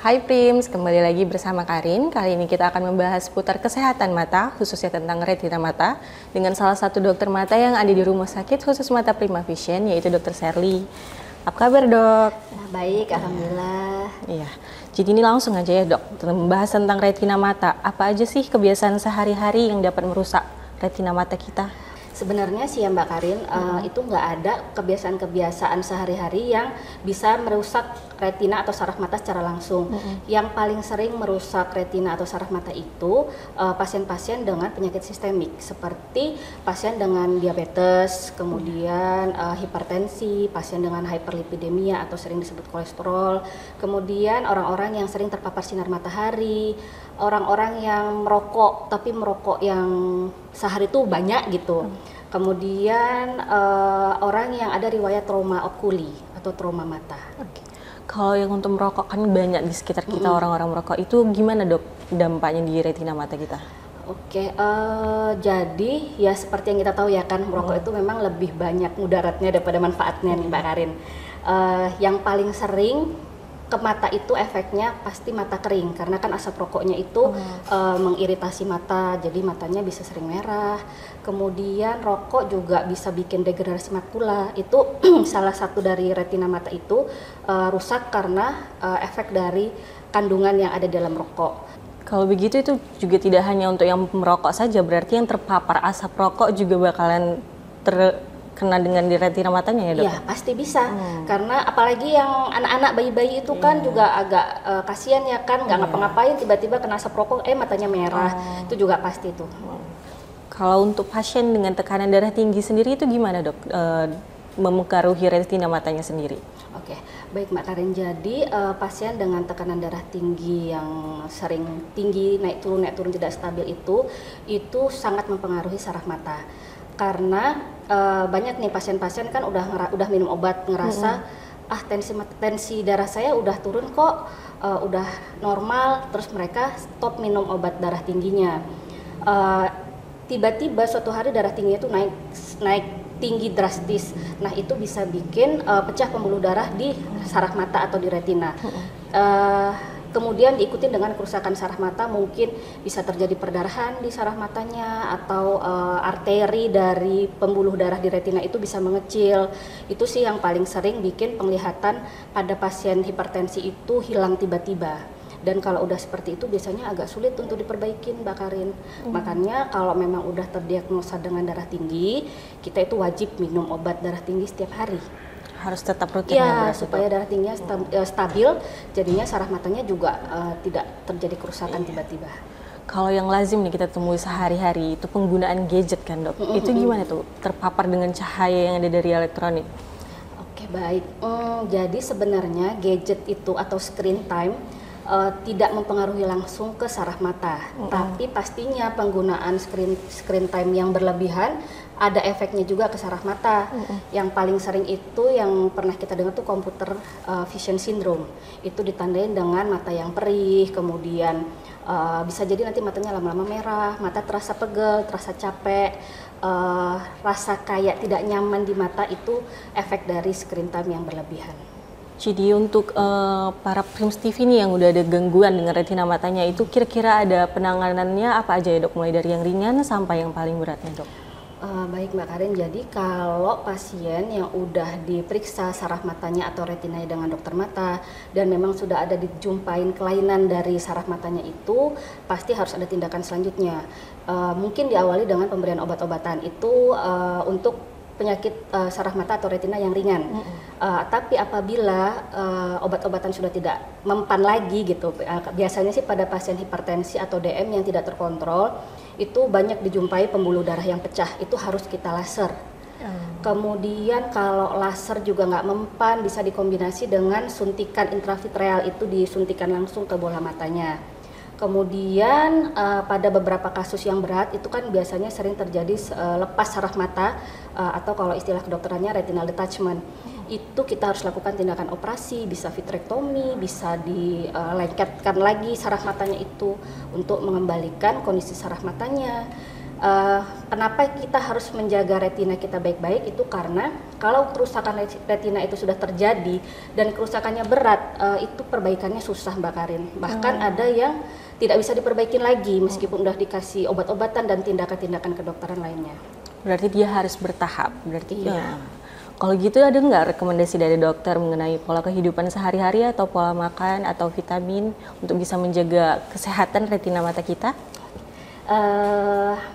Hai Prims, kembali lagi bersama Karin. Kali ini kita akan membahas seputar kesehatan mata, khususnya tentang retina mata, dengan salah satu dokter mata yang ada di Rumah Sakit Khusus Mata Prima Vision, yaitu Dr. Sherly. Apa kabar dok? Baik, alhamdulillah. Iya, jadi ini langsung aja ya dok, membahas tentang retina mata. Apa aja sih kebiasaan sehari-hari yang dapat merusak retina mata kita? Sebenarnya sih ya Mbak Karin, itu nggak ada kebiasaan-kebiasaan sehari-hari yang bisa merusak retina atau saraf mata secara langsung. Yang paling sering merusak retina atau saraf mata itu pasien-pasien dengan penyakit sistemik, seperti pasien dengan diabetes, kemudian hipertensi, pasien dengan hyperlipidemia atau sering disebut kolesterol, kemudian orang-orang yang sering terpapar sinar matahari, orang-orang yang merokok tapi merokok yang sehari itu banyak gitu. Kemudian orang yang ada riwayat trauma okuli atau trauma mata. Kalau yang untuk merokok kan banyak di sekitar kita orang-orang merokok, itu gimana dok dampaknya di retina mata kita? Jadi ya seperti yang kita tahu ya kan, merokok itu memang lebih banyak mudaratnya daripada manfaatnya nih Mbak Karin. Yang paling sering ke mata itu efeknya pasti mata kering, karena kan asap rokoknya itu mengiritasi mata, jadi matanya bisa sering merah. Kemudian rokok juga bisa bikin degenerasi makula, itu salah satu dari retina mata itu rusak karena efek dari kandungan yang ada di dalam rokok. Kalau begitu itu juga tidak hanya untuk yang merokok saja, berarti yang terpapar asap rokok juga bakalan terkena dengan di retina matanya ya dok? Iya pasti bisa, karena apalagi yang anak-anak bayi-bayi itu kan juga agak kasihan ya kan, nggak ngapa-ngapain tiba-tiba kena asap rokok, matanya merah, itu juga pasti tuh. Kalau untuk pasien dengan tekanan darah tinggi sendiri itu gimana dok? Mempengaruhi retina matanya sendiri? Oke, baik Mbak Karin. Jadi pasien dengan tekanan darah tinggi yang sering tinggi, naik turun tidak stabil itu sangat mempengaruhi saraf mata. Karena banyak nih pasien-pasien kan udah minum obat, ngerasa tensi darah saya udah turun kok, udah normal, terus mereka stop minum obat darah tingginya. Tiba-tiba suatu hari darah tingginya itu naik tinggi drastis. Nah itu bisa bikin pecah pembuluh darah di saraf mata atau di retina. Kemudian diikuti dengan kerusakan saraf mata, mungkin bisa terjadi perdarahan di saraf matanya, atau arteri dari pembuluh darah di retina itu bisa mengecil. Itu sih yang paling sering bikin penglihatan pada pasien hipertensi itu hilang tiba-tiba. Dan kalau udah seperti itu biasanya agak sulit untuk diperbaikin Mbak Karin. Makanya kalau memang udah terdiagnosa dengan darah tinggi, kita itu wajib minum obat darah tinggi setiap hari. Harus tetap rutin ya supaya darah tingginya stabil, jadinya saraf matanya juga tidak terjadi kerusakan tiba-tiba. Kalau yang lazim nih kita temui sehari-hari itu penggunaan gadget kan dok, itu gimana tuh terpapar dengan cahaya yang ada dari elektronik? Oke baik, jadi sebenarnya gadget itu atau screen time tidak mempengaruhi langsung ke saraf mata, tapi pastinya penggunaan screen time yang berlebihan ada efeknya juga ke saraf mata. Yang paling sering itu yang pernah kita dengar tuh computer vision syndrome. Itu ditandain dengan mata yang perih, kemudian bisa jadi nanti matanya lama-lama merah, mata terasa pegel, terasa capek, rasa kayak tidak nyaman di mata, itu efek dari screen time yang berlebihan. Jadi untuk para Prims TV nih yang udah ada gangguan dengan retina matanya, itu kira-kira ada penanganannya apa aja ya dok? Mulai dari yang ringan sampai yang paling beratnya dok? Baik Mbak Karin, jadi kalau pasien yang udah diperiksa saraf matanya atau retinanya dengan dokter mata dan memang sudah ada dijumpain kelainan dari saraf matanya itu, pasti harus ada tindakan selanjutnya. Mungkin diawali dengan pemberian obat-obatan itu untuk penyakit saraf mata atau retina yang ringan. Tapi apabila obat-obatan sudah tidak mempan lagi gitu, biasanya sih pada pasien hipertensi atau DM yang tidak terkontrol, itu banyak dijumpai pembuluh darah yang pecah, itu harus kita laser. Kemudian kalau laser juga nggak mempan, bisa dikombinasi dengan suntikan intravitreal, itu disuntikan langsung ke bola matanya. Kemudian pada beberapa kasus yang berat itu kan biasanya sering terjadi lepas saraf mata atau kalau istilah kedokterannya retinal detachment. Itu kita harus lakukan tindakan operasi, bisa vitrektomi, bisa dilengketkan lagi saraf matanya itu untuk mengembalikan kondisi saraf matanya. kenapa kita harus menjaga retina kita baik-baik itu karena kalau kerusakan retina itu sudah terjadi dan kerusakannya berat, itu perbaikannya susah Mbak Karin. Bahkan ada yang tidak bisa diperbaikin lagi meskipun udah dikasih obat-obatan dan tindakan-tindakan kedokteran lainnya. Berarti dia harus bertahap. Berarti Iya. Kalau gitu ada nggak rekomendasi dari dokter mengenai pola kehidupan sehari-hari atau pola makan atau vitamin untuk bisa menjaga kesehatan retina mata kita?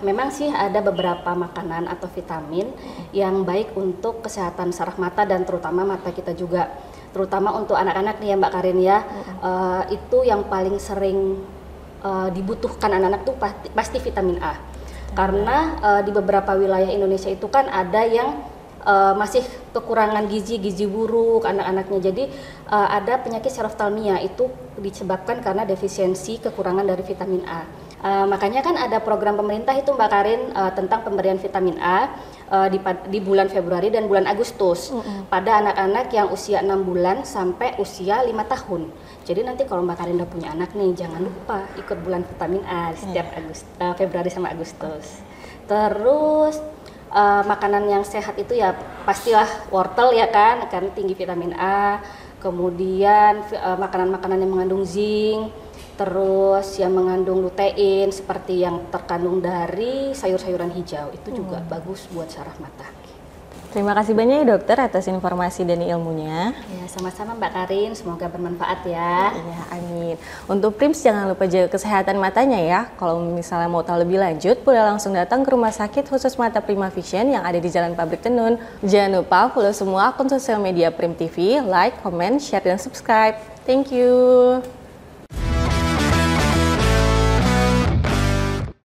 Memang sih ada beberapa makanan atau vitamin yang baik untuk kesehatan saraf mata dan terutama mata kita juga. Terutama untuk anak-anak nih ya Mbak Karin ya, itu yang paling sering dibutuhkan anak-anak tuh pasti vitamin A. Karena di beberapa wilayah Indonesia itu kan ada yang masih kekurangan gizi buruk anak-anaknya. Jadi ada penyakit seroftalmia itu disebabkan karena defisiensi kekurangan dari vitamin A. Makanya kan ada program pemerintah itu Mbak Karin tentang pemberian vitamin A di bulan Februari dan bulan Agustus pada anak-anak yang usia 6 bulan sampai usia 5 tahun. Jadi nanti kalau Mbak Karin udah punya anak nih, jangan lupa ikut bulan vitamin A setiap Februari sama Agustus. Terus makanan yang sehat itu ya pastilah wortel ya kan, karena tinggi vitamin A. Kemudian makanan-makanan yang mengandung zinc, terus yang mengandung lutein seperti yang terkandung dari sayur-sayuran hijau itu juga bagus buat saraf mata. Terima kasih banyak ya dokter atas informasi dan ilmunya. Ya, sama-sama Mbak Karin, semoga bermanfaat ya. Iya, amin. Untuk Prims jangan lupa jaga kesehatan matanya ya. Kalau misalnya mau tahu lebih lanjut, boleh langsung datang ke Rumah Sakit Khusus Mata Prima Vision yang ada di Jalan Pabrik Tenun. Jangan lupa follow semua akun sosial media Prim TV, like, comment, share, dan subscribe. Thank you.